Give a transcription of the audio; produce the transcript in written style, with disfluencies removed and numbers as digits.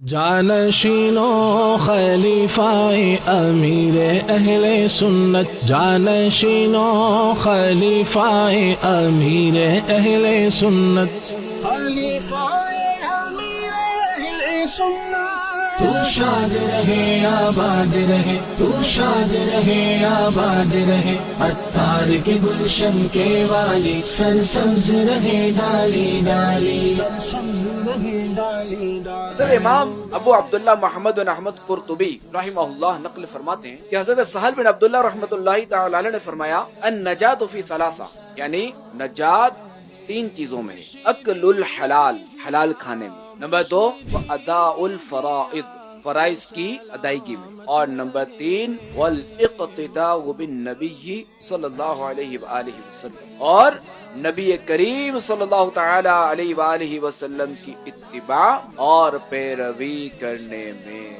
جانشینو خلیفۂ امیر اہل سنت، جانشینو خلیفۂ امیر اہل سنت، خلیفۂ امیر اہل سنت۔ تو شاد رہے آباد رہے، تو شاد رہے آباد رہے، عطار کے گلشن کے والی، سرسبز رہے ڈالی ڈالی، سرسبز رہے ڈالی ڈالی۔ حضرت امام ابو عبداللہ محمد بن احمد قرطبی رحمہ اللہ نقل فرماتے ہیں کہ حضرت سہل بن عبداللہ رحمۃ اللہ تعالی علیہ نے فرمایا النجات فی ثلاثہ، یعنی نجات تین چیزوں میں ہے، اکل الحلال، حلال کھانے میں، نمبر 2 واداء الفرائض، فرائض کی ادائیگی میں، اور نمبر 3 والاقتداء بالنبی صلی اللہ علیہ وآلہ وسلم، اور نبی کریم صلی اللہ تعالی علیہ وآلہ وسلم کی اتباع اور پیروی کرنے میں۔